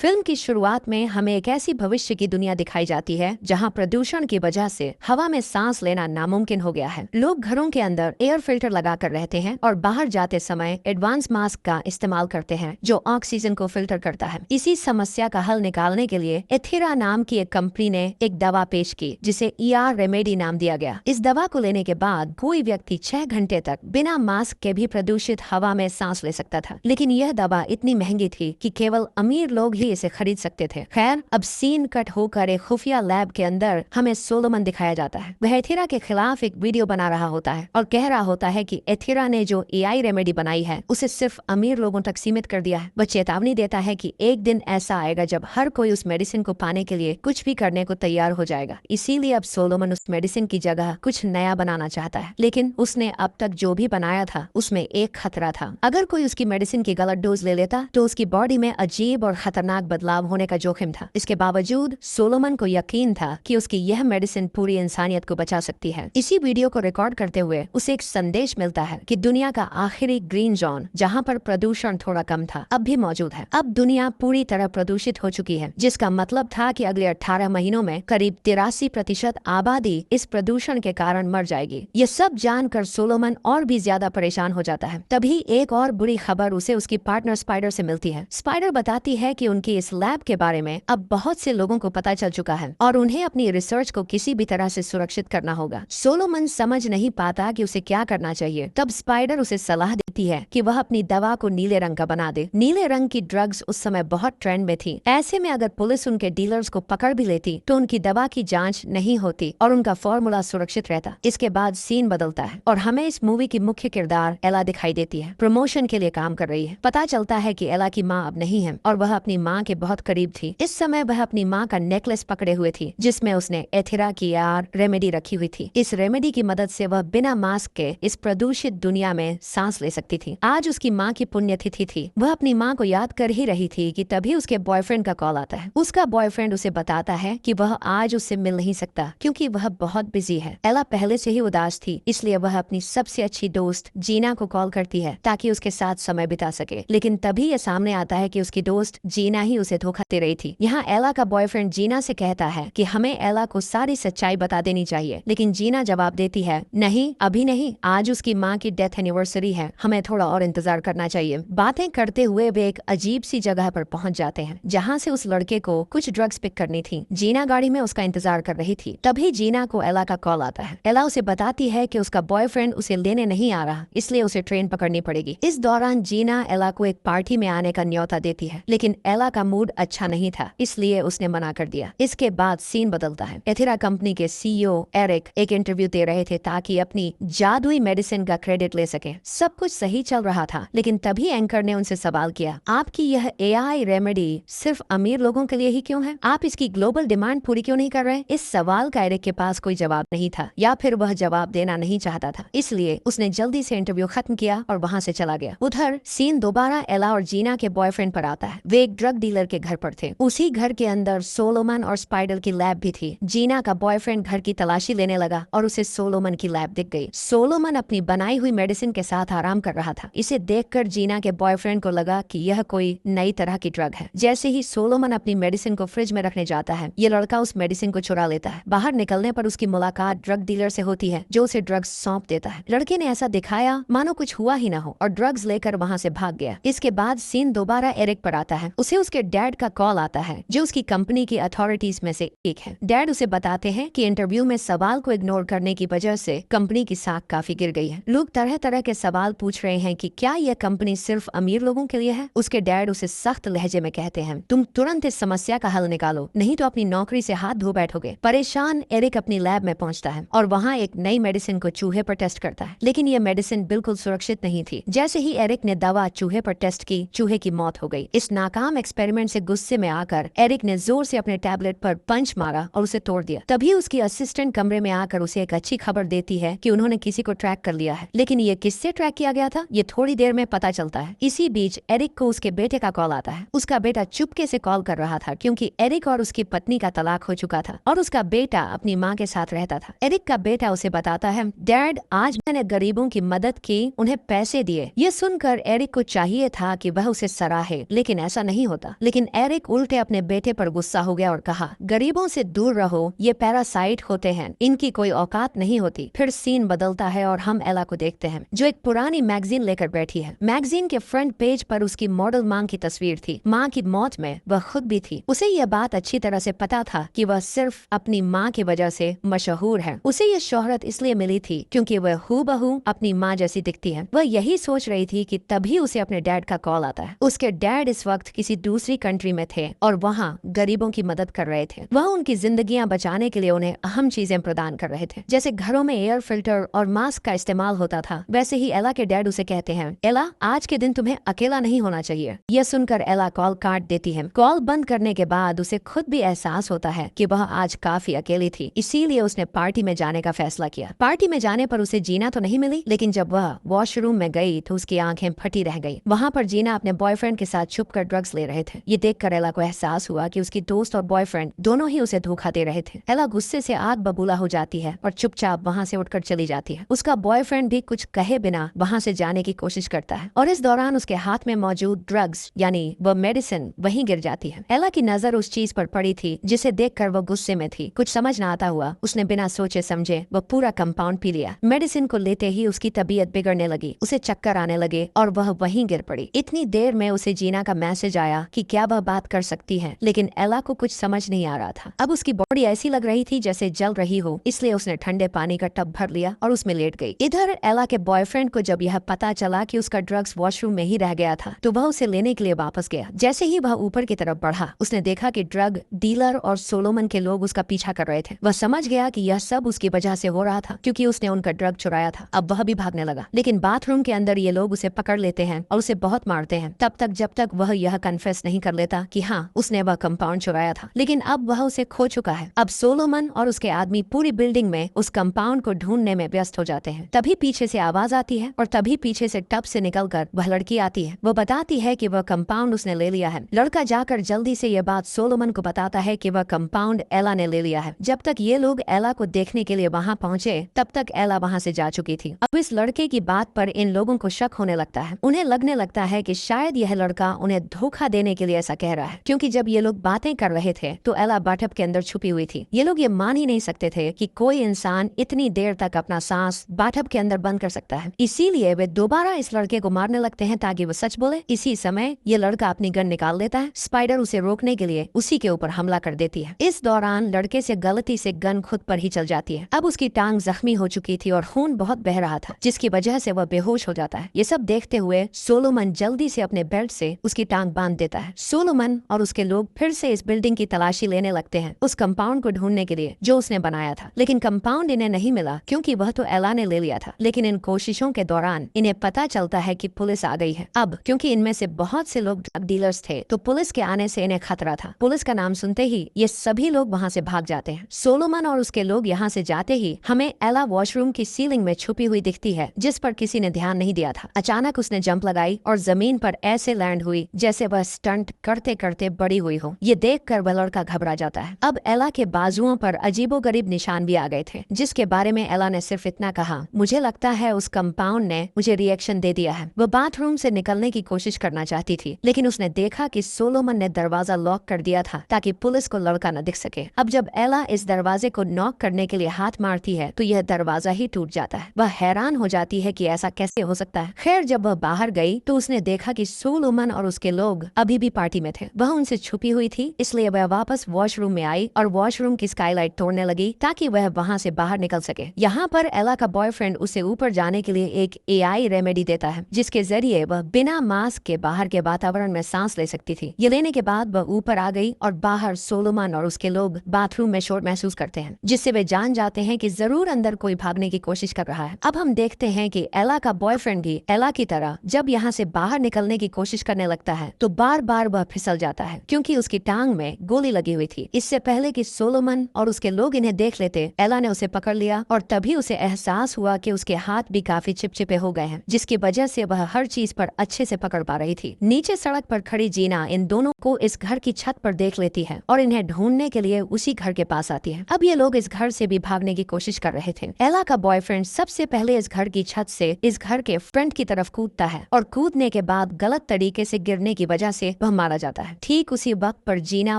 Film की शुरुआत में हमें एक ऐसी भविष्य की दुनिया दिखाई जाती है जहां प्रदूषण की वजह से हवा में सांस लेना नामुमकिन हो गया है। लोग घरों के अंदर एयर फिल्टर लगाकर रहते हैं और बाहर जाते समय एडवांस मास्क का इस्तेमाल करते हैं जो ऑक्सीजन को फिल्टर करता है। इसी समस्या का हल निकालने के लिए एथिरा नाम की एक कंपनी ने एक दवा पेश की जिसे ER रेमेडी नाम दिया गया। इस दवा को लेने के बाद कोई व्यक्ति 6 घंटे तक बिना मास्क के भी प्रदूषित हवा में सांस ले सकता था, लेकिन यह दवा इतनी महंगी थी कि केवल अमीर लोग ही इसे खरीद सकते थे। खैर, अब सीन कट होकर एक खुफिया लैब के अंदर हमें सोलोमन दिखाया जाता है। वह एथिरा के खिलाफ एक वीडियो बना रहा होता है और कह रहा होता है कि एथिरा ने जो AI रेमेडी बनाई है उसे सिर्फ अमीर लोगों तक सीमित कर दिया है। वह चेतावनी देता है कि एक दिन ऐसा आएगा जब हर कोई उस मेडिसिन को पाने के लिए कुछ भी करने को तैयार हो जाएगा। इसीलिए अब सोलोमन उस मेडिसिन की जगह कुछ नया बनाना चाहता है, लेकिन उसने अब तक जो भी बनाया था उसमें एक खतरा था। अगर कोई उसकी मेडिसिन की गलत डोज ले लेता तो उसकी बॉडी में अजीब और खतरनाक बदलाव होने का जोखिम था। इसके बावजूद सोलोमन को यकीन था कि उसकी यह मेडिसिन पूरी इंसानियत को बचा सकती है। इसी वीडियो को रिकॉर्ड करते हुए उसे एक संदेश मिलता है कि दुनिया का आखिरी ग्रीन जोन, जहां पर प्रदूषण थोड़ा कम था, अब भी मौजूद है। अब दुनिया पूरी तरह प्रदूषित हो चुकी है, जिसका मतलब था कि अगले 18 महीनों में करीब 83% आबादी इस प्रदूषण के कारण मर जाएगी। ये सब जानकर सोलोमन और भी ज्यादा परेशान हो जाता है। तभी एक और बुरी खबर उसे उसकी पार्टनर स्पाइडर से मिलती है। स्पाइडर बताती है कि उनकी इस लैब के बारे में अब बहुत से लोगों को पता चल चुका है और उन्हें अपनी रिसर्च को किसी भी तरह से सुरक्षित करना होगा। सोलोमन समझ नहीं पाता कि उसे क्या करना चाहिए। तब स्पाइडर उसे सलाह देती है कि वह अपनी दवा को नीले रंग का बना दे। नीले रंग की ड्रग्स उस समय बहुत ट्रेंड में थी। ऐसे में अगर पुलिस उनके डीलर्स को पकड़ भी लेती तो उनकी दवा की जांच नहीं होती और उनका फॉर्मूला सुरक्षित रहता। इसके बाद सीन बदलता है और हमें इस मूवी की मुख्य किरदार एला दिखाई देती है। प्रमोशन के लिए काम कर रही है। पता चलता है कि एला की माँ अब नहीं है और वह अपनी माँ के बहुत करीब थी। इस समय वह अपनी माँ का नेकलेस पकड़े हुए थी जिसमें उसने एथिरा की ER रेमेडी रखी हुई थी। इस रेमेडी की मदद से वह बिना मास्क के इस प्रदूषित दुनिया में सांस ले सकती थी। आज उसकी माँ की पुण्यतिथि थी। वह अपनी माँ को याद कर ही रही थी कि तभी उसके बॉयफ्रेंड का कॉल आता है। उसका बॉयफ्रेंड उसे बताता है कि वह आज उससे मिल नहीं सकता क्योंकि वह बहुत बिजी है। एला पहले से ही उदास थी, इसलिए वह अपनी सबसे अच्छी दोस्त जीना को कॉल करती है ताकि उसके साथ समय बिता सके। लेकिन तभी ये सामने आता है कि उसकी दोस्त जीना ही उसे धोखा दे रही थी। यहाँ एला का बॉयफ्रेंड जीना से कहता है कि हमें एला को सारी सच्चाई बता देनी चाहिए, लेकिन जीना जवाब देती है, नहीं, अभी नहीं, आज उसकी माँ की डेथ एनिवर्सरी है, हमें थोड़ा और इंतजार करना चाहिए। बातें करते हुए वे एक अजीब सी जगह पर पहुंच जाते हैं जहाँ से उस लड़के को कुछ ड्रग्स पिक करनी थी। जीना गाड़ी में उसका इंतजार कर रही थी। तभी जीना को एला का कॉल आता है। एला उसे बताती है कि उसका बॉयफ्रेंड उसे लेने नहीं आ रहा, इसलिए उसे ट्रेन पकड़नी पड़ेगी। इस दौरान जीना एला को एक पार्टी में आने का न्योता देती है, लेकिन एला का मूड अच्छा नहीं था, इसलिए उसने मना कर दिया। इसके बाद सीन बदलता है। एथिरा कंपनी के CEO एरिक एक इंटरव्यू दे रहे थे ताकि अपनी जादुई मेडिसिन का क्रेडिट ले सके। सब कुछ सही चल रहा था, लेकिन तभी एंकर ने उनसे सवाल किया, आपकी यह AI रेमेडी सिर्फ अमीर लोगों के लिए ही क्यों है? आप इसकी ग्लोबल डिमांड पूरी क्यों नहीं कर रहे? इस सवाल का एरिक के पास कोई जवाब नहीं था, या फिर वह जवाब देना नहीं चाहता था, इसलिए उसने जल्दी से इंटरव्यू खत्म किया और वहाँ से चला गया। उधर सीन दोबारा एला और जीना के बॉयफ्रेंड पर आता है। वे एक ड्रग डीलर के घर पर थे। उसी घर के अंदर सोलोमन और स्पाइडर की लैब भी थी। जीना का बॉयफ्रेंड घर की तलाशी लेने लगा और उसे सोलोमन की लैब दिख गई। सोलोमन अपनी बनाई हुई मेडिसिन के साथ आराम कर रहा था। इसे देखकर जीना के बॉयफ्रेंड को लगा कि यह कोई नई तरह की ड्रग है। जैसे ही सोलोमन अपनी मेडिसिन को फ्रिज में रखने जाता है, ये लड़का उस मेडिसिन को चुरा लेता है। बाहर निकलने पर उसकी मुलाकात ड्रग डीलर से होती है जो उसे ड्रग्स सौंप देता है। लड़के ने ऐसा दिखाया मानो कुछ हुआ ही ना हो और ड्रग्स लेकर वहाँ से भाग गया। इसके बाद सीन दोबारा एरिक पर आता है। उसे उसके डैड का कॉल आता है जो उसकी कंपनी की अथॉरिटीज में से एक है। डैड उसे बताते हैं कि इंटरव्यू में सवाल को इग्नोर करने की वजह से कंपनी की साख काफी गिर गई है। लोग तरह तरह के सवाल पूछ रहे हैं कि क्या यह कंपनी सिर्फ अमीर लोगों के लिए है। उसके डैड उसे सख्त लहजे में कहते हैं, तुम तुरंत इस समस्या का हल निकालो, नहीं तो अपनी नौकरी से हाथ धो बैठोगे। परेशान एरिक अपनी लैब में पहुंचता है और वहाँ एक नई मेडिसिन को चूहे पर टेस्ट करता है, लेकिन यह मेडिसिन बिल्कुल सुरक्षित नहीं थी। जैसे ही एरिक ने दवा चूहे पर टेस्ट की, चूहे की मौत हो गई। इस नाकाम एक्सपेरिमेंट से गुस्से में आकर एरिक ने जोर से अपने टैबलेट पर पंच मारा और उसे तोड़ दिया। तभी उसकी असिस्टेंट कमरे में आकर उसे एक अच्छी खबर देती है कि उन्होंने किसी को ट्रैक कर लिया है, लेकिन ये किससे ट्रैक किया गया था ये थोड़ी देर में पता चलता है। इसी बीच एरिक को उसके बेटे का कॉल आता है। उसका बेटा चुपके से कॉल कर रहा था क्योंकि एरिक और उसकी पत्नी का तलाक हो चुका था और उसका बेटा अपनी माँ के साथ रहता था। एरिक का बेटा उसे बताता है, डैड, आज मैंने गरीबों की मदद की, उन्हें पैसे दिए। ये सुनकर एरिक को चाहिए था कि वह उसे सराहे, लेकिन ऐसा नहीं होता। था, लेकिन एरिक उल्टे अपने बेटे पर गुस्सा हो गया और कहा, गरीबों से दूर रहो, ये पैरासाइट होते हैं, इनकी कोई औकात नहीं होती। फिर सीन बदलता है और हम एला को देखते हैं जो एक पुरानी मैगजीन लेकर बैठी है। मैगजीन के फ्रंट पेज पर उसकी मॉडल माँ की तस्वीर थी। माँ की मौत में वह खुद भी थी। उसे यह बात अच्छी तरह से पता था कि वह सिर्फ अपनी माँ की वजह से मशहूर है। उसे यह शोहरत इसलिए मिली थी क्योंकि वह हूबहू अपनी माँ जैसी दिखती है। वह यही सोच रही थी कि तभी उसे अपने डैड का कॉल आता है। उसके डैड इस वक्त किसी दूसरी कंट्री में थे और वहाँ गरीबों की मदद कर रहे थे। वह उनकी जिंदगियां बचाने के लिए उन्हें अहम चीजें प्रदान कर रहे थे। जैसे घरों में एयर फिल्टर और मास्क का इस्तेमाल होता था, वैसे ही एला के डैड उसे कहते हैं, एला आज के दिन तुम्हें अकेला नहीं होना चाहिए। यह सुनकर एला कॉल काट देती है। कॉल बंद करने के बाद उसे खुद भी एहसास होता है कि वह आज काफी अकेली थी, इसीलिए उसने पार्टी में जाने का फैसला किया। पार्टी में जाने पर उसे जीना तो नहीं मिली, लेकिन जब वह वॉशरूम में गई तो उसकी आंखें फटी रह गई। वहाँ पर जीना अपने बॉयफ्रेंड के साथ छुपकर ड्रग्स ले रहे थे। ये देखकर एला को एहसास हुआ कि उसकी दोस्त और बॉयफ्रेंड दोनों ही उसे धोखा दे रहे थे। एला गुस्से से आग बबूला हो जाती है और चुपचाप वहाँ से उठकर चली जाती है। उसका बॉयफ्रेंड भी कुछ कहे बिना वहाँ से जाने की कोशिश करता है और इस दौरान उसके हाथ में मौजूद ड्रग्स यानी वह मेडिसिन वहीं गिर जाती है। एला की नजर उस चीज पर पड़ी थी जिसे देखकर वह गुस्से में थी। कुछ समझ न आता हुआ उसने बिना सोचे समझे वह पूरा कंपाउंड पी लिया। मेडिसिन को लेते ही उसकी तबीयत बिगड़ने लगी, उसे चक्कर आने लगे और वह वहीं गिर पड़ी। इतनी देर में उसे जीना का मैसेज आया कि क्या वह बात कर सकती है, लेकिन एला को कुछ समझ नहीं आ रहा था। अब उसकी बॉडी ऐसी लग रही थी जैसे जल रही हो, इसलिए उसने ठंडे पानी का टब भर लिया और उसमें लेट गई। इधर एला के बॉयफ्रेंड को जब यह पता चला कि उसका ड्रग्स वॉशरूम में ही रह गया था तो वह उसे लेने के लिए वापस गया। जैसे ही वह ऊपर की तरफ बढ़ा, उसने देखा कि ड्रग डीलर और सोलोमन के लोग उसका पीछा कर रहे थे। वह समझ गया कि यह सब उसकी वजह से हो रहा था क्योंकि उसने उनका ड्रग चुराया था। अब वह भी भागने लगा, लेकिन बाथरूम के अंदर ये लोग उसे पकड़ लेते हैं और उसे बहुत मारते हैं तब तक जब तक वह यह कन्फेस नहीं कर लेता कि हाँ उसने वह कंपाउंड चुराया था। लेकिन अब वह उसे खो चुका है। अब सोलोमन और उसके आदमी पूरी बिल्डिंग में उस कंपाउंड को ढूंढने में व्यस्त हो जाते हैं। तभी पीछे से आवाज आती है और तभी पीछे से टब से निकलकर वह लड़की आती है। वह बताती है कि वह कंपाउंड उसने ले लिया है। लड़का जाकर जल्दी से यह बात सोलोमन को बताता है कि वह कंपाउंड एला ने ले लिया है। जब तक ये लोग एला को देखने के लिए वहाँ पहुँचे तब तक एला वहाँ से जा चुकी थी। अब इस लड़के की बात पर इन लोगों को शक होने लगता है। उन्हें लगने लगता है कि शायद यह लड़का उन्हें धोखा देने के लिए ऐसा कह रहा है, क्योंकि जब ये लोग बातें कर रहे थे तो एला बाथटब के अंदर छुपी हुई थी। ये लोग ये मान ही नहीं सकते थे कि कोई इंसान इतनी देर तक अपना सांस बाथटब के अंदर बंद कर सकता है। इसीलिए वे दोबारा इस लड़के को मारने लगते हैं ताकि वो सच बोले। इसी समय ये लड़का अपनी गन निकाल लेता है। स्पाइडर उसे रोकने के लिए उसी के ऊपर हमला कर देती है। इस दौरान लड़के से गलती से गन खुद पर ही चल जाती है। अब उसकी टांग जख्मी हो चुकी थी और खून बहुत बह रहा था, जिसकी वजह से वह बेहोश हो जाता है। ये सब देखते हुए सोलोमन जल्दी से अपने बेल्ट से उसकी टांग बांध देता है। सोलोमन और उसके लोग फिर से इस बिल्डिंग की तलाशी लेने लगते हैं उस कंपाउंड को ढूंढने के लिए जो उसने बनाया था, लेकिन कंपाउंड इन्हें नहीं मिला क्योंकि वह तो एला ने ले लिया था। लेकिन इन कोशिशों के दौरान इन्हें पता चलता है कि पुलिस आ गई है। अब क्योंकि इनमें से बहुत से लोग ड्रग डीलर्स थे तो पुलिस के आने से इन्हें खतरा था। पुलिस का नाम सुनते ही ये सभी लोग वहाँ से भाग जाते हैं। सोलोमन और उसके लोग यहाँ से जाते ही हमें एला वॉशरूम की सीलिंग में छुपी हुई दिखती है, जिस पर किसी ने ध्यान नहीं दिया था। अचानक उसने जंप लगाई और जमीन पर ऐसे लैंड हुई जैसे वह स्टंट करते करते बड़ी हुई हो। ये देखकर वह लड़का घबरा जाता है। अब एला के बाजुओं पर अजीबोगरीब निशान भी आ गए थे, जिसके बारे में एला ने सिर्फ इतना कहा, मुझे लगता है उस कंपाउंड ने मुझे रिएक्शन दे दिया है। वह बाथरूम से निकलने की कोशिश करना चाहती थी, लेकिन उसने देखा कि सोलोमन ने दरवाजा लॉक कर दिया था ताकि पुलिस को लड़का न दिख सके। अब जब एला इस दरवाजे को नॉक करने के लिए हाथ मारती है तो यह दरवाजा ही टूट जाता है। वह हैरान हो जाती है कि ऐसा कैसे हो सकता है। खैर जब वह बाहर गई तो उसने देखा कि सोलोमन और उसके लोग अभी भी पार्टी में थे। वह उनसे छुपी हुई थी, इसलिए वह वापस वॉशरूम में आई और वॉशरूम की स्काईलाइट तोड़ने लगी ताकि वह वहाँ से बाहर निकल सके। यहाँ पर एला का बॉयफ्रेंड उसे ऊपर जाने के लिए एक AI रेमेडी देता है, जिसके जरिए वह बिना मास्क के बाहर के वातावरण में सांस ले सकती थी। ये लेने के बाद वह ऊपर आ गई और बाहर सोलोमन और उसके लोग बाथरूम में शोर महसूस करते हैं, जिससे वे जान जाते हैं कि जरूर अंदर कोई भागने की कोशिश कर रहा है। अब हम देखते हैं कि एला का बॉयफ्रेंड भी एला की तरह जब यहाँ से बाहर निकलने की कोशिश करने लगता है तो बार बार वह फिसल जाता है क्योंकि उसकी टांग में गोली लगी हुई थी। इससे पहले कि सोलोमन और उसके लोग इन्हें देख लेते, एला ने उसे पकड़ लिया और तभी उसे एहसास हुआ कि उसके हाथ भी काफी चिपचिपे हो गए हैं, जिसकी वजह से वह हर चीज पर अच्छे से पकड़ पा रही थी। नीचे सड़क पर खड़ी जीना इन दोनों को इस घर की छत पर देख लेती है और इन्हें ढूंढने के लिए उसी घर के पास आती है। अब ये लोग इस घर से भी भागने की कोशिश कर रहे थे। एला का बॉयफ्रेंड सबसे पहले इस घर की छत से इस घर के फ्रंट की तरफ कूदता है और कूदने के बाद गलत तरीके से गिरने की वजह से वह मारा जाता है। ठीक उसी वक्त पर जीना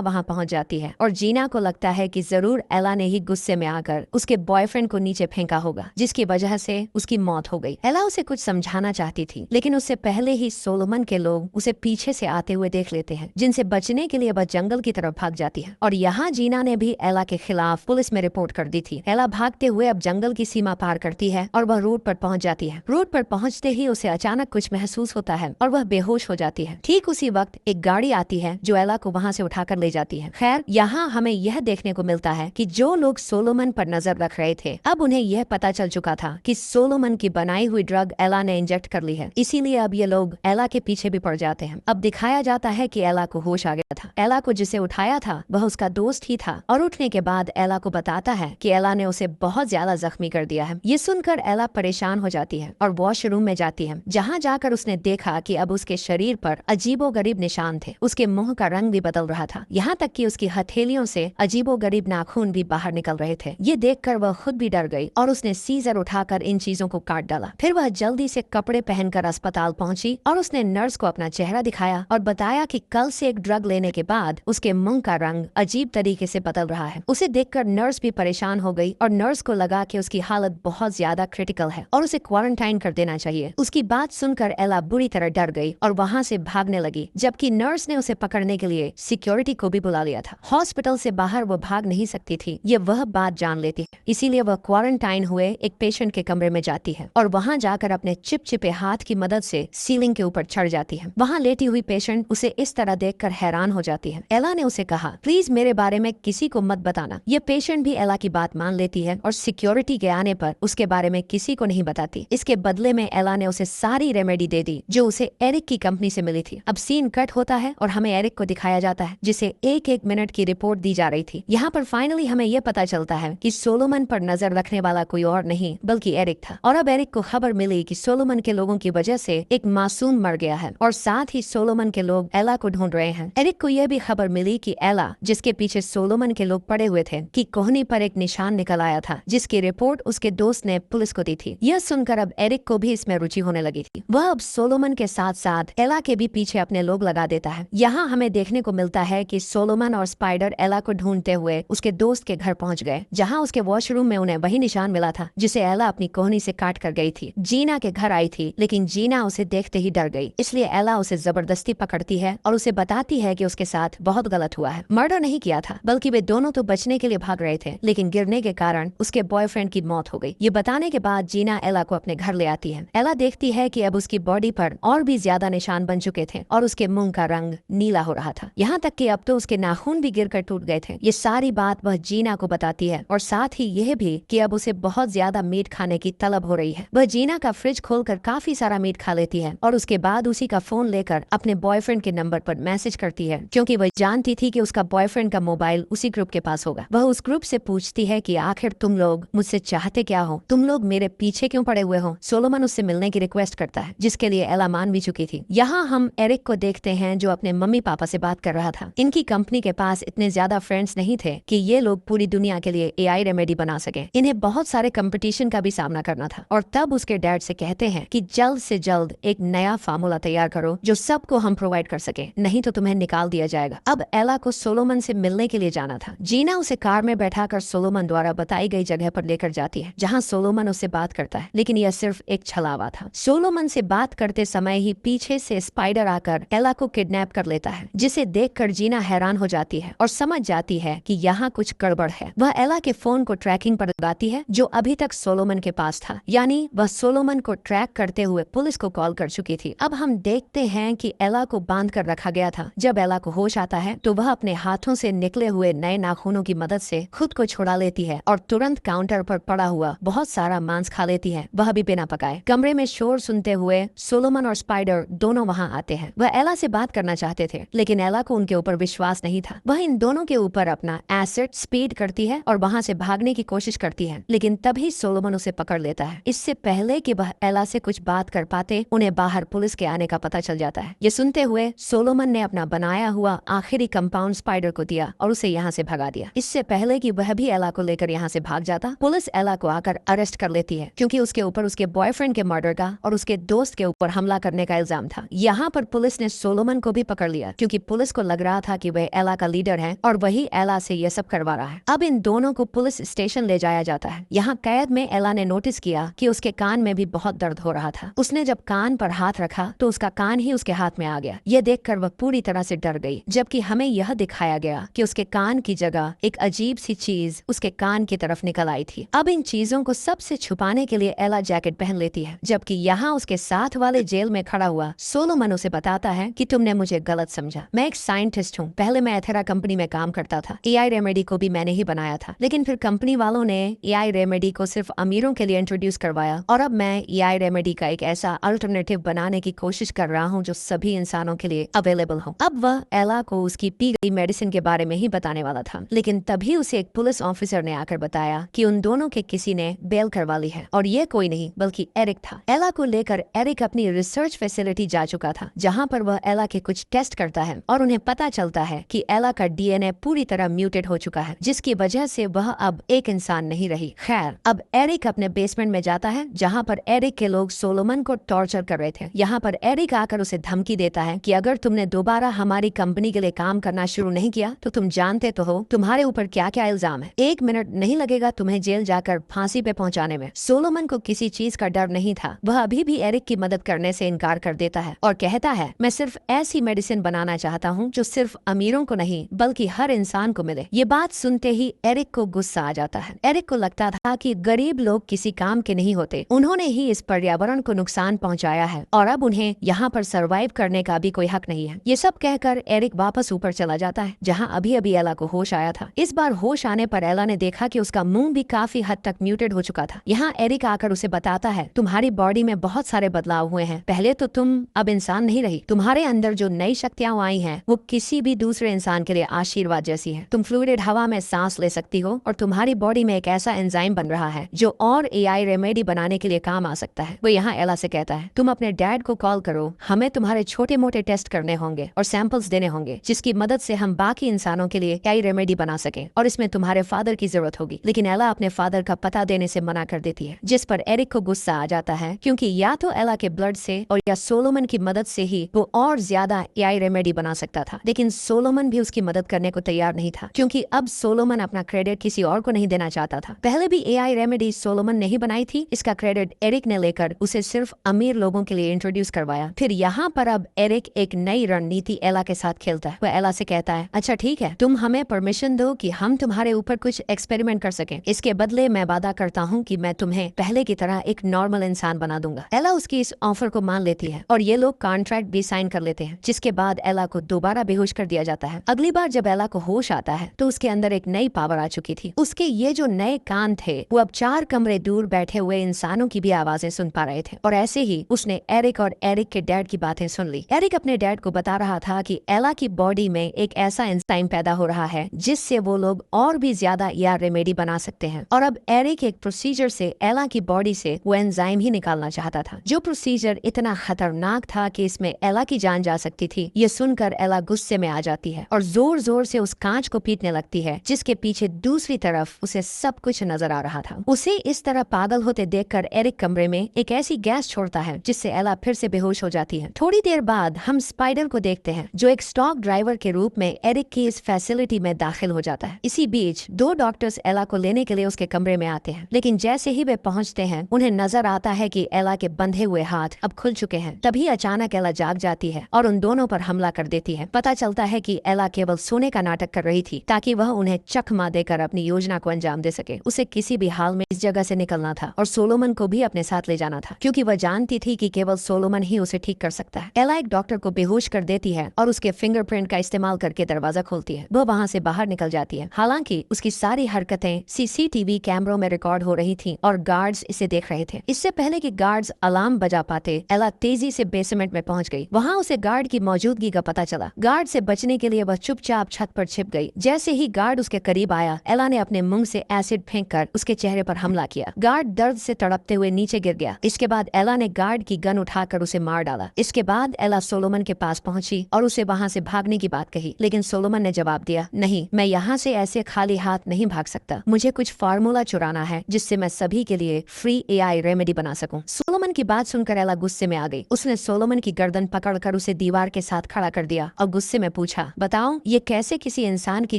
वहाँ पहुँच जाती है और जीना को लगता है कि जरूर एला ने ही गुस्से में आकर उसके बॉयफ्रेंड को नीचे फेंका होगा, जिसकी वजह से उसकी मौत हो गई। एला उसे कुछ समझाना चाहती थी, लेकिन उससे पहले ही सोलोमन के लोग उसे पीछे से आते हुए देख लेते हैं, जिनसे बचने के लिए वह जंगल की तरफ भाग जाती है। और यहाँ जीना ने भी एला के खिलाफ पुलिस में रिपोर्ट कर दी थी। एला भागते हुए अब जंगल की सीमा पार करती है और वह रोड पर पहुंच जाती है। रोड पर पहुंचते ही उसे अचानक कुछ महसूस होता है और वह बेहोश हो जाती है। ठीक उसी वक्त एक गाड़ी आती है जो एला को वहाँ से उठाकर ले जाती है। खैर, यहाँ हमें यह देखने को मिलता है कि जो लोग सोलोमन पर नजर रख रहे थे, अब उन्हें यह पता चल चुका था कि सोलोमन की बनाई हुई ड्रग एला ने इंजेक्ट कर ली है। इसीलिए अब ये लोग एला के पीछे भी पड़ जाते हैं। अब दिखाया जाता है कि एला को होश आ गया था। एला को जिसे उठाया था वह उसका दोस्त ही था और उठने के बाद एला को बताता है कि एला ने उसे बहुत ज्यादा जख्मी कर दिया है। ये सुनकर एला परेशान हो जाती है और वॉशरूम में जाती है, जहाँ जाकर उसने देखा कि अब उसके शरीर पर अजीबोगरीब निशान थे। उसके मुंह का रंग भी बदल रहा था, यहाँ तक कि उसकी हथेलियों से अजीबोगरीब नाखून भी बाहर निकल रहे थे। ये देखकर वह खुद भी डर गई और उसने सीजर उठाकर इन चीजों को काट डाला। फिर वह जल्दी से कपड़े पहनकर अस्पताल पहुंची और उसने नर्स को अपना चेहरा दिखाया और बताया कि कल से एक ड्रग लेने के बाद उसके मुंह का रंग अजीब तरीके से बदल रहा है। उसे देखकर नर्स भी परेशान हो गई और नर्स को लगा कि उसकी हालत बहुत ज्यादा क्रिटिकल है और उसे क्वारंटाइन कर देना चाहिए। उसकी बात सुनकर एला बुरी तरह डर गई और वहाँ से भागने लगी, जबकि नर्स ने उसे पकड़ने के लिए सिक्योरिटी को भी बुला लिया था। हॉस्पिटल से बाहर वो भाग नहीं सकती थी, ये वह बात जान लेती है। इसीलिए वह क्वारंटाइन हुए एक पेशेंट के कमरे में जाती है और वहाँ जाकर अपने चिपचिपे हाथ की मदद से सीलिंग के ऊपर चढ़ जाती है। वहाँ लेटी हुई पेशेंट उसे इस तरह देखकर हैरान हो जाती है। एला ने उसे कहा, प्लीज मेरे बारे में किसी को मत बताना। ये पेशेंट भी एला की बात मान लेती है और सिक्योरिटी के आने पर उसके बारे में किसी को नहीं बताती। इसके बदले में एला ने उसे सारी रेमेडी दे दी जो उसे एरिक की कंपनी से मिली थी। अब सीन कट होता है और हमें एरिक को दिखाया जाता है, जिसे एक एक मिनट की रिपोर्ट दी जा रही थी। यहाँ पर फाइनली हमें यह पता चलता है कि सोलोमन पर नजर रखने वाला कोई और नहीं बल्कि एरिक था। और अब एरिक को खबर मिली कि सोलोमन के लोगों की वजह से एक मासूम मर गया है और साथ ही सोलोमन के लोग एला को ढूंढ रहे हैं। एरिक को यह भी खबर मिली कि एला, जिसके पीछे सोलोमन के लोग पड़े हुए थे, की कोहनी पर एक निशान निकल आया था, जिसकी रिपोर्ट उसके दोस्त ने पुलिस को दी थी। यह सुनकर अब एरिक को भी इसमें रुचि होने लगी थी। वह अब सोलोमन के साथ साथ एला के भी पीछे अपने लोग लगा देता है। यहाँ हमें देखने को मिलता है कि सोलोमन और स्पाइडर एला को ढूंढते हुए उसके दोस्त के घर पहुंच गए, जहाँ उसके वॉशरूम में उन्हें वही निशान मिला था जिसे एला अपनी कोहनी से काट कर गई थी। जीना के घर आई थी, लेकिन जीना उसे देखते ही डर गई, इसलिए एला उसे जबरदस्ती पकड़ती है और उसे बताती है कि उसके साथ बहुत गलत हुआ है। मर्डर नहीं किया था, बल्कि वे दोनों तो बचने के लिए भाग रहे थे, लेकिन गिरने के कारण उसके बॉयफ्रेंड की मौत हो गई। ये बताने के बाद जीना एला को अपने घर ले आती है। एला देखती है कि अब उसकी बॉडी पर और भी ज्यादा निशान बन चुके थे और उसके मुंह का रंग नीला हो रहा था, यहाँ तक कि अब तो उसके नाखून भी गिरकर टूट गए थे। ये सारी बात वह जीना को बताती है और साथ ही यह भी कि अब उसे बहुत ज्यादा मीट खाने की तलब हो रही है। वह जीना का फ्रिज खोलकर काफी सारा मीट खा लेती है और उसके बाद उसी का फोन लेकर अपने बॉयफ्रेंड के नंबर पर मैसेज करती है, क्योंकि वह जानती थी कि उसका बॉयफ्रेंड का मोबाइल उसी ग्रुप के पास होगा। वह उस ग्रुप से पूछती है कि आखिर तुम लोग मुझसे चाहते क्या हो, तुम लोग मेरे पीछे क्यों पड़े हुए हो। सोलोमन उससे मिलने की रिक्वेस्ट करता है, जिसके लिए एला मान भी चुकी थी। यहाँ हम एरिक को देखते हैं जो अपने मम्मी पापा से बात कर रहा था। इनकी कंपनी के पास इतने ज्यादा फ्रेंड्स नहीं थे कि ये लोग पूरी दुनिया के लिए एआई रेमेडी बना सके। इन्हें बहुत सारे कंपटीशन का भी सामना करना था और तब उसके डैड से कहते हैं कि जल्द से जल्द एक नया फार्मूला तैयार करो जो सबको हम प्रोवाइड कर सके, नहीं तो तुम्हें निकाल दिया जाएगा। अब एला को सोलोमन से मिलने के लिए जाना था। जीना उसे कार में बैठाकर सोलोमन द्वारा बताई गई जगह पर लेकर जाती है, जहाँ सोलोमन उससे बात करता है, लेकिन यह सिर्फ एक छलावा था। सोलोमन से बात करते समय ही पीछे से स्पाइडर आकर एला को किडनैप कर लेता है, जिसे देखकर जीना हैरान हो जाती है और समझ जाती है कि यहाँ कुछ गड़बड़ है। वह एला के फोन को ट्रैकिंग पर लगाती है जो अभी तक सोलोमन के पास था, यानी वह सोलोमन को ट्रैक करते हुए पुलिस को कॉल कर चुकी थी। अब हम देखते हैं कि एला को बांध कर रखा गया था। जब एला को होश आता है तो वह अपने हाथों से निकले हुए नए नाखूनों की मदद से खुद को छुड़ा लेती है और तुरंत काउंटर पर पड़ा हुआ बहुत सारा मांस खा लेती है, वह भी बिना पकाए। कमरे में शोर सुनते हुए सोलोमन और स्पाइडर दोनों वहाँ आते हैं। वह एला से बात करना चाहते थे, लेकिन एला को उनके ऊपर विश्वास नहीं था। वह इन दोनों के ऊपर अपना एसिड स्पीड करती है और वहाँ से भागने की कोशिश करती है, लेकिन तभी सोलोमन उसे पकड़ लेता है। इससे पहले कि वह एला से कुछ बात कर पाते, उन्हें बाहर पुलिस के आने का पता चल जाता है। ये सुनते हुए सोलोमन ने अपना बनाया हुआ आखिरी कंपाउंड स्पाइडर को दिया और उसे यहाँ से भगा दिया। इससे पहले कि वह भी एला को लेकर यहाँ से भाग जाता, पुलिस एला को आकर अरेस्ट कर लेती है, क्योंकि उसके ऊपर उसके बॉयफ्रेंड के मर्डर का और उसके दोस्त के ऊपर हमला करने का इल्जाम था। यहाँ पर पुलिस ने सोलोमन सोलोमन को भी पकड़ लिया क्योंकि पुलिस को लग रहा था कि वह एला का लीडर है और वही एला से ये सब करवा रहा है। अब इन दोनों को पुलिस स्टेशन ले जाया जाता है। यहाँ कैद में एला ने नोटिस किया कि उसके कान में भी बहुत दर्द हो रहा था। उसने जब कान पर हाथ रखा तो उसका कान ही उसके हाथ में आ गया। ये देखकर वह पूरी तरह से डर गई, जबकि हमें यह दिखाया गया कि उसके कान की जगह एक अजीब सी चीज उसके कान की तरफ निकल आई थी। अब इन चीजों को सबसे छुपाने के लिए एला जैकेट पहन लेती है, जबकि यहाँ उसके साथ वाले जेल में खड़ा हुआ सोलोमन उसे बताता है कि तुमने मुझे गलत समझा। मैं एक साइंटिस्ट हूँ। पहले मैं एथेरा कंपनी में काम करता था। एआई रेमेडी को भी मैंने ही बनाया था, लेकिन फिर कंपनी वालों ने एआई रेमेडी को सिर्फ अमीरों के लिए इंट्रोड्यूस करवाया और अब मैं एआई रेमेडी का एक ऐसा अल्टरनेटिव बनाने की कोशिश कर रहा हूँ जो सभी इंसानों के लिए अवेलेबल हो। अब वह एला को उसकी पी गई मेडिसिन के बारे में ही बताने वाला था, लेकिन तभी उसे एक पुलिस ऑफिसर ने आकर बताया कि उन दोनों के किसी ने बेल करवा ली है और ये कोई नहीं बल्कि एरिक था। एला को लेकर एरिक अपनी रिसर्च फैसिलिटी जा चुका था, जहाँ पर वह एला के कुछ टेस्ट करता है और उन्हें पता चलता है कि एला का डीएनए पूरी तरह म्यूटेट हो चुका है, जिसकी वजह से वह अब एक इंसान नहीं रही। खैर, अब एरिक अपने बेसमेंट में जाता है जहाँ पर एरिक के लोग सोलोमन को टॉर्चर कर रहे थे। यहाँ पर एरिक आकर उसे धमकी देता है कि अगर तुमने दोबारा हमारी कंपनी के लिए काम करना शुरू नहीं किया तो तुम जानते तो हो तुम्हारे ऊपर क्या क्या इल्जाम है। 1 मिनट नहीं लगेगा तुम्हें जेल जाकर फांसी पे पहुंचाने में। सोलोमन को किसी चीज का डर नहीं था। वह अभी भी एरिक की मदद करने से इनकार कर देता है और कहता है, मैं सिर्फ ऐसी मेडिसिन बनाना चाहता हूँ जो सिर्फ अमीरों को नहीं बल्कि हर इंसान को मिले। ये बात सुनते ही एरिक को गुस्सा आ जाता है। एरिक को लगता था कि गरीब लोग किसी काम के नहीं होते, उन्होंने ही इस पर्यावरण को नुकसान पहुंचाया है और अब उन्हें यहाँ पर सरवाइव करने का भी कोई हक नहीं है। ये सब कहकर एरिक वापस ऊपर चला जाता है जहाँ अभी अभी एला को होश आया था। इस बार होश आने पर एला ने देखा कि उसका मुंह भी काफी हद तक म्यूटेड हो चुका था। यहाँ एरिक आकर उसे बताता है, तुम्हारी बॉडी में बहुत सारे बदलाव हुए हैं। पहले तो तुम अब इंसान नहीं रही। तुम्हारे अंदर जो नई शक्तियां आई हैं वो किसी भी दूसरे इंसान के लिए आशीर्वाद जैसी है। तुम फ्लूइड हवा में सांस ले सकती हो और तुम्हारी बॉडी में एक ऐसा एंजाइम बन रहा है जो और एआई रेमेडी बनाने के लिए काम आ सकता है। वो यहाँ एला से कहता है, तुम अपने डैड को कॉल करो, हमें तुम्हारे छोटे मोटे टेस्ट करने होंगे और सैंपल्स देने होंगे जिसकी मदद से हम बाकी इंसानों के लिए एआई रेमेडी बना सके और इसमें तुम्हारे फादर की जरूरत होगी। लेकिन एला अपने फादर का पता देने से मना कर देती है, जिस पर एरिक को गुस्सा आ जाता है क्योंकि या तो एला के ब्लड से और या सोलोमन की मदद से ही वो और ज्यादा एआई रेमेडी बना सकता था। लेकिन सोलोमन भी उसकी मदद करने को तैयार नहीं था क्योंकि अब सोलोमन अपना क्रेडिट किसी और को नहीं देना चाहता था। पहले भी एआई रेमेडी सोलोमन नहीं बनाई थी, इसका क्रेडिट एरिक ने लेकर उसे सिर्फ अमीर लोगों के लिए इंट्रोड्यूस करवाया। फिर यहाँ पर अब एरिक एक नई रणनीति एला के साथ खेलता है। वह एला से कहता है, अच्छा ठीक है, तुम हमें परमिशन दो कि हम तुम्हारे ऊपर कुछ एक्सपेरिमेंट कर सकें। इसके बदले मैं वादा करता हूँ कि मैं तुम्हें पहले की तरह एक नॉर्मल इंसान बना दूंगा। एला उसकी इस ऑफर को मान लेती है और ये लोग कॉन्ट्रैक्ट भी साइन कर लेते हैं, जिसके बाद एला को दोबारा बेहोश कर दिया जाता है। अगली बार जब एला को होश आता है तो उसके अंदर एक नई पावर आ चुकी थी। उसके ये जो नए कान थे वो अब 4 कमरे दूर बैठे हुए इंसानों की भी आवाजें सुन पा रहे थे और ऐसे ही उसने एरिक और एरिक के डैड की बातें सुन ली। एरिक अपने डैड को बता रहा था कि एला की बॉडी में एक ऐसा एंजाइम पैदा हो रहा है जिससे वो लोग और भी ज्यादा एआई रेमेडी बना सकते हैं और अब एरिक एक प्रोसीजर से एला की बॉडी से वो एंजाइम ही निकालना चाहता था, जो प्रोसीजर इतना खतरनाक था कि इसमें एला की जान जा सकती थी। ये सुनकर एला गुस्से में आ जाती है और जोर जोर से उस कांच को पीटने लगती है जिसके पीछे दूसरी तरफ उसे सब कुछ नजर आ रहा था। उसे इस तरह पागल होते देखकर एरिक कमरे में एक ऐसी गैस छोड़ता है जिससे एला फिर से बेहोश हो जाती है। थोड़ी देर बाद हम स्पाइडर को देखते हैं जो एक स्टॉक ड्राइवर के रूप में एरिक की इस फैसिलिटी में दाखिल हो जाता है। इसी बीच 2 डॉक्टर्स एला को लेने के लिए उसके कमरे में आते हैं, लेकिन जैसे ही वे पहुंचते हैं उन्हें नजर आता है कि एला के बंधे हुए हाथ अब खुल चुके हैं। तभी अचानक एला जाग जाती है और उन दोनों पर हमला कर देती है। पता चलता है कि एला केवल सोने का नाटक कर रही थी ताकि वह उन्हें चकमा देकर अपनी योजना को अंजाम दे सके। उसे किसी भी हाल में इस जगह से निकलना था और सोलोमन को भी अपने साथ ले जाना था क्योंकि वह जानती थी कि केवल सोलोमन ही उसे ठीक कर सकता है। एला एक डॉक्टर को बेहोश कर देती है और उसके फिंगरप्रिंट का इस्तेमाल करके दरवाजा खोलती है। वह वहाँ से बाहर निकल जाती है। हालांकि उसकी सारी हरकतें सीसीटीवी कैमरों में रिकॉर्ड हो रही थी और गार्ड्स इसे देख रहे थे। इससे पहले कि गार्ड्स अलार्म बजा पाते, एला तेजी से बेसमेंट में पहुंच गई। वहाँ उसे गार्ड की मौजूदगी का पता चला। गार्ड से बचने के लिए वह चुपचाप छत पर छिप गई। जैसे ही गार्ड उसके करीब आया, एला ने अपने मुंह से एसिड फेंककर उसके चेहरे पर हमला किया। गार्ड दर्द से तड़पते हुए नीचे गिर गया। इसके बाद एला ने गार्ड की गन उठाकर उसे मार डाला। इसके बाद एला सोलोमन के पास पहुंची और उसे वहाँ से भागने की बात कही, लेकिन सोलोमन ने जवाब दिया, नहीं, मैं यहाँ से ऐसे खाली हाथ नहीं भाग सकता। मुझे कुछ फार्मूला चुराना है जिससे मैं सभी के लिए फ्री एआई रेमेडी बना सकूं। सोलोमन की बात सुनकर एला गुस्से में आ गई। उसने सोलोमन की गर्दन पकड़कर उसे दीवार के साथ खड़ा कर दिया और गुस्से में पूछा, बताओ ये कैसे किसी इंसान की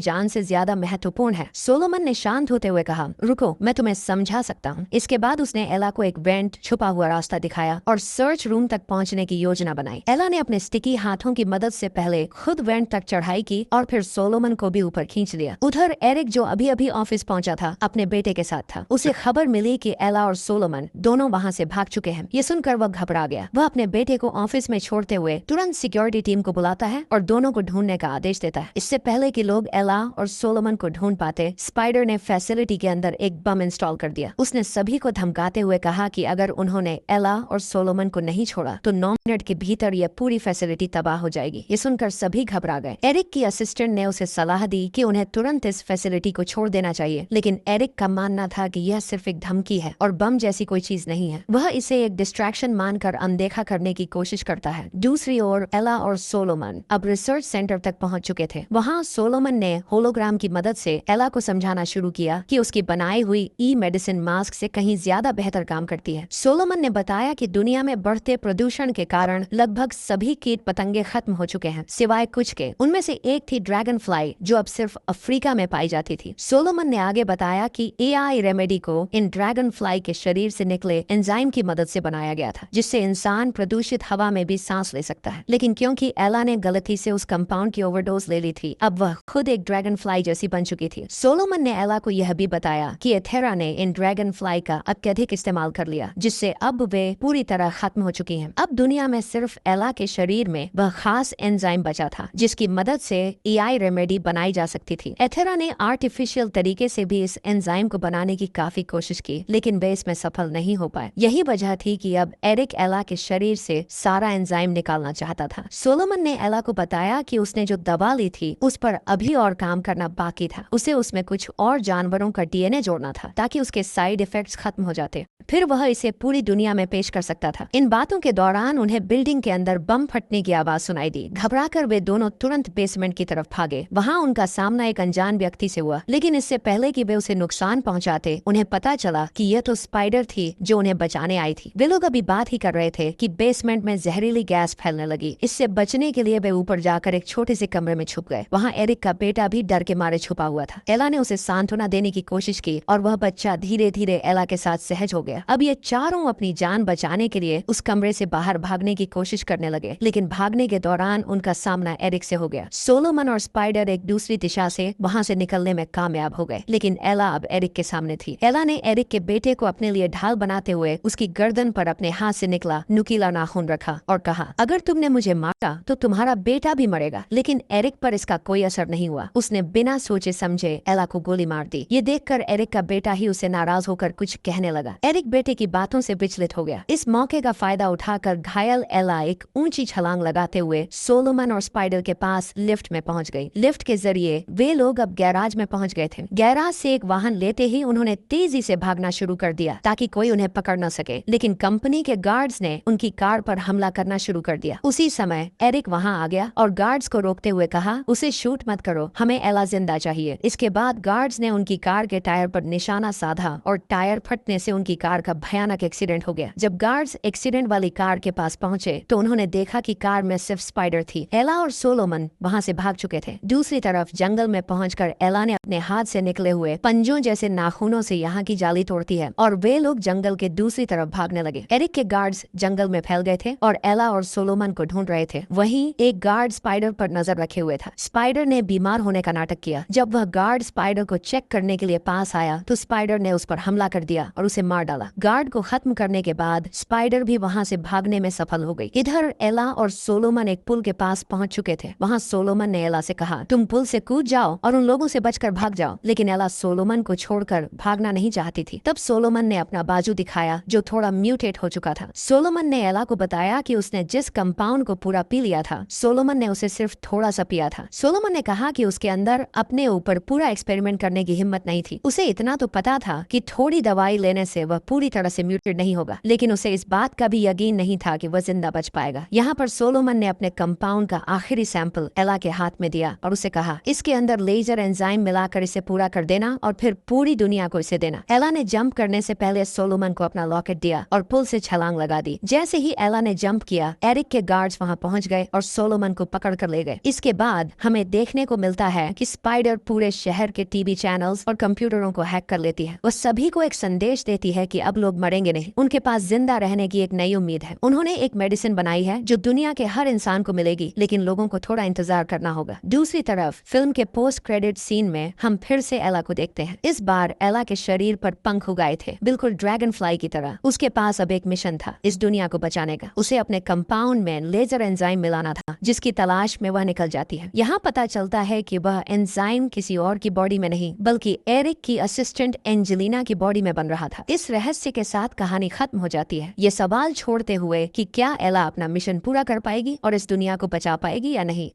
जान से ज्यादा महत्वपूर्ण है। सोलोमन ने शांत होते हुए कहा, रुको मैं तुम्हें समझा सकता हूँ। इसके बाद उसने एला को एक वेंट छुपा हुआ रास्ता दिखाया और सर्च रूम तक पहुँचने की योजना बनाई। एला ने अपने स्टिकी हाथों की मदद से पहले खुद वेंट तक चढ़ाई की और फिर सोलोमन को भी ऊपर खींच लिया। उधर एरिक जो अभी अभी ऑफिस पहुंचा था अपने बेटे के साथ था। उसे खबर मिली कि एला और सोलोमन दोनों वहां से भाग चुके हैं। ये सुनकर वह घबरा गया। वह अपने बेटे को ऑफिस में छोड़ते हुए तुरंत सिक्योरिटी टीम को बुलाता है और दोनों को ढूंढने का आदेश देता है। इससे पहले कि लोग एला और सोलोमन को ढूंढ पाते, स्पाइडर ने फैसिलिटी के अंदर एक बम इंस्टॉल कर दिया। उसने सभी को धमकाते हुए कहा कि अगर उन्होंने एला और सोलोमन को नहीं छोड़ा तो 9 मिनट के भीतर यह पूरी फैसिलिटी तबाह हो जाएगी। ये सुनकर सभी घबरा गए। एरिक की असिस्टेंट ने उसे सलाह दी कि उन्हें तुरंत इस फैसिलिटी को छोड़ देना चाहिए, लेकिन एरिक का मानना था कि यह सिर्फ एक धमकी है और बम जैसी कोई चीज नहीं है। वह इसे एक डिस्ट्रैक्शन मानकर अनदेखा करने की कोशिश करता है। दूसरी ओर एला और सोलोमन अब रिसर्च सेंटर तक पहुंच चुके थे। वहां सोलोमन ने होलोग्राम की मदद से एला को समझाना शुरू किया कि उसकी बनाई हुई ई मेडिसिन मास्क से कहीं ज्यादा बेहतर काम करती है। सोलोमन ने बताया कि दुनिया में बढ़ते प्रदूषण के कारण लगभग सभी कीट पतंगे खत्म हो चुके हैं, सिवाय कुछ के। उनमें से एक थी ड्रैगन फ्लाई, जो अब सिर्फ अफ्रीका में पाई जाती थी। सोलोमन ने आगे बताया कि एआई रेमेडी को इन ड्रैगन फ्लाई के शरीर से निकले एंजाइम की मदद से बनाया गया था, जिससे इंसान प्रदूषित हवा में भी सांस ले सकता है। लेकिन क्योंकि एला ने गलती से उस कंपाउंड की ओवरडोज ले ली थी, अब वह खुद एक ड्रैगन फ्लाई जैसी बन चुकी थी। सोलोमन ने एला को यह भी बताया कि एथेरा ने इन ड्रैगन फ्लाई का अत्यधिक इस्तेमाल कर लिया, जिससे अब वे पूरी तरह खत्म हो चुकी हैं। अब दुनिया में सिर्फ एला के शरीर में वह खास एंजाइम बचा था, जिसकी मदद से एआई रेमेडी बनाई जा सकती थी। एथेरा ने आर्टिफिशियल तरीके से भी इस एंजाइम को बनाने की काफी कोशिश की, लेकिन वे इसमें सफल नहीं हो पाए। यही वजह थी कि अब एरिक एला के शरीर से सारा एंजाइम निकालना चाहता था। सोलोमन ने एला को बताया कि उसने जो दवा ली थी उस पर अभी और काम करना बाकी था। उसे उसमें कुछ और जानवरों का डीएनए जोड़ना था ताकि उसके साइड इफेक्ट्स खत्म हो जाते, फिर वह इसे पूरी दुनिया में पेश कर सकता था। इन बातों के दौरान उन्हें बिल्डिंग के अंदर बम फटने की आवाज सुनाई दी। घबराकर वे दोनों तुरंत बेसमेंट की तरफ भागे। वहां उनका सामना एक अनजान व्यक्ति से हुआ, लेकिन इससे पहले कि वे उसे नुकसान पहुंचाते, उन्हें पता चला कि यह तो स्पाइडर थी जो उन्हें बचाने आई थी। वे लोग अभी बात ही कर रहे थे कि बेसमेंट में जहरीली गैस फैलने लगी। इससे बचने के लिए वे ऊपर जाकर एक छोटे से कमरे में छुप गए। वहाँ एरिक का बेटा भी डर के मारे छुपा हुआ था। एला ने उसे सांत्वना देने की कोशिश की और वह बच्चा धीरे धीरे एला के साथ सहज हो गया। अब ये चारों अपनी जान बचाने के लिए उस कमरे से बाहर भागने की कोशिश करने लगे, लेकिन भागने के दौरान उनका सामना एरिक से हो गया। सोलोमन और स्पाइडर एक दूसरी दिशा से वहाँ से निकलने में कामयाब हो गए, लेकिन एला अब एरिक के सामने थी। एला ने एरिक के बेटे को अपने लिए ढाल बनाते हुए उसकी गर्दन पर अपने हाथ से निकला नुकीला नाखून रखा और कहा, अगर तुमने मुझे मारा तो तुम्हारा बेटा भी मरेगा। लेकिन एरिक पर इसका कोई असर नहीं हुआ। उसने बिना सोचे समझे एला को गोली मार दी। ये देखकर एरिक का बेटा ही उसे नाराज होकर कुछ कहने लगा। एरिक बेटे की बातों से विचलित हो गया। इस मौके का फायदा उठाकर घायल एला एक ऊंची छलांग लगाते हुए सोलोमन और स्पाइडर के पास लिफ्ट में पहुंच गई। लिफ्ट के जरिए वे लोग अब गैराज में पहुंच गए थे। गैराज से एक वाहन लेते ही उन्होंने तेजी से भागना शुरू कर दिया ताकि कोई उन्हें पकड़ न सके, लेकिन कंपनी के गार्ड्स ने उनकी कार पर हमला करना शुरू कर दिया। उसी समय एरिक वहां आ गया और गार्ड्स को रोकते हुए कहा, उसे शूट मत करो, हमें एला जिंदा चाहिए। इसके बाद गार्ड्स ने उनकी कार के टायर पर निशाना साधा और टायर फटने से उनकी कार का भयानक एक्सीडेंट हो गया। जब गार्ड्स एक्सीडेंट वाली कार के पास पहुंचे तो उन्होंने देखा कि कार में सिर्फ स्पाइडर थी। एला और सोलोमन वहां से भाग चुके थे। दूसरी तरफ जंगल में पहुंचकर एला ने अपने हाथ से निकले हुए पंजों जैसे नाखूनों से यहाँ की जाली तोड़ती है और वे लोग जंगल के दूसरी तरफ भागने लगे। एरिक के गार्ड्स जंगल में फैल गए थे और एला और सोलोमन को ढूंढ रहे थे। वहीं एक गार्ड स्पाइडर पर नजर रखे हुए था। स्पाइडर ने बीमार होने का नाटक किया। जब वह गार्ड स्पाइडर को चेक करने के लिए पास आया तो स्पाइडर ने उस पर हमला कर दिया और उसे मार डाला। गार्ड को खत्म करने के बाद स्पाइडर भी वहां से भागने में सफल हो गई। इधर एला और सोलोमन एक पुल के पास पहुंच चुके थे। वहां सोलोमन ने एला से कहा, तुम पुल से कूद जाओ और उन लोगों से बचकर भाग जाओ, लेकिन एला सोलोमन को छोड़कर भागना नहीं चाहती थी। तब सोलोमन ने अपना बाजू दिखाया जो थोड़ा म्यूटेट हो चुका था। सोलोमन ने एला को बताया कि उसने जिस कंपाउंड को पूरा पी लिया था, सोलोमन ने उसे सिर्फ थोड़ा सा पिया था। सोलोमन ने कहा कि उसके अंदर अपने ऊपर पूरा एक्सपेरिमेंट करने की हिम्मत नहीं थी। उसे इतना तो पता था कि थोड़ी दवाई लेने से वह पूरी तरह से म्यूटेड नहीं होगा, लेकिन उसे इस बात का भी यकीन नहीं था कि वह जिंदा बच पाएगा। यहाँ पर सोलोमन ने अपने कंपाउंड का आखिरी सैंपल एला के हाथ में दिया और उसे कहा, इसके अंदर लेजर एंजाइम मिलाकर इसे पूरा कर देना और फिर पूरी दुनिया को इसे देना। एला ने जंप करने से पहले सोलोमन को अपना लॉकेट दिया और पुल से छलांग लगा दी। जैसे ही एला ने जंप किया, एरिक के गार्ड्स वहाँ पहुँच गए और सोलोमन को पकड़ कर ले गए। इसके बाद हमें देखने को मिलता है कि स्पाइडर पूरे शहर के टीवी चैनल्स और कंप्यूटरों को हैक कर लेती है। वो सभी को एक संदेश देती है कि अब लोग मरेंगे नहीं, उनके पास जिंदा रहने की एक नई उम्मीद है। उन्होंने एक मेडिसिन बनाई है जो दुनिया के हर इंसान को मिलेगी, लेकिन लोगों को थोड़ा इंतजार करना होगा। दूसरी तरफ फिल्म के पोस्ट क्रेडिट सीन में हम फिर से एला को देखते हैं। इस बार एला के शरीर पर पंख उगाए थे, बिल्कुल ड्रैगन फ्लाई की तरह। उसके पास अब एक मिशन था, इस दुनिया को बचाने का। उसे अपने कंपाउंड में लेजर एंजाइम मिलाना था, जिसकी तलाश में वह निकल जाती है। यहाँ पता चलता है कि वह एंजाइम किसी और की बॉडी में नहीं, बल्कि एरिक की असिस्टेंट एंजेलिना की बॉडी में बन रहा था। इस रहस्य के साथ कहानी खत्म हो जाती है, ये सवाल छोड़ते हुए कि क्या एला अपना मिशन पूरा कर पाएगी और इस दुनिया को बचा पाएगी या नहीं।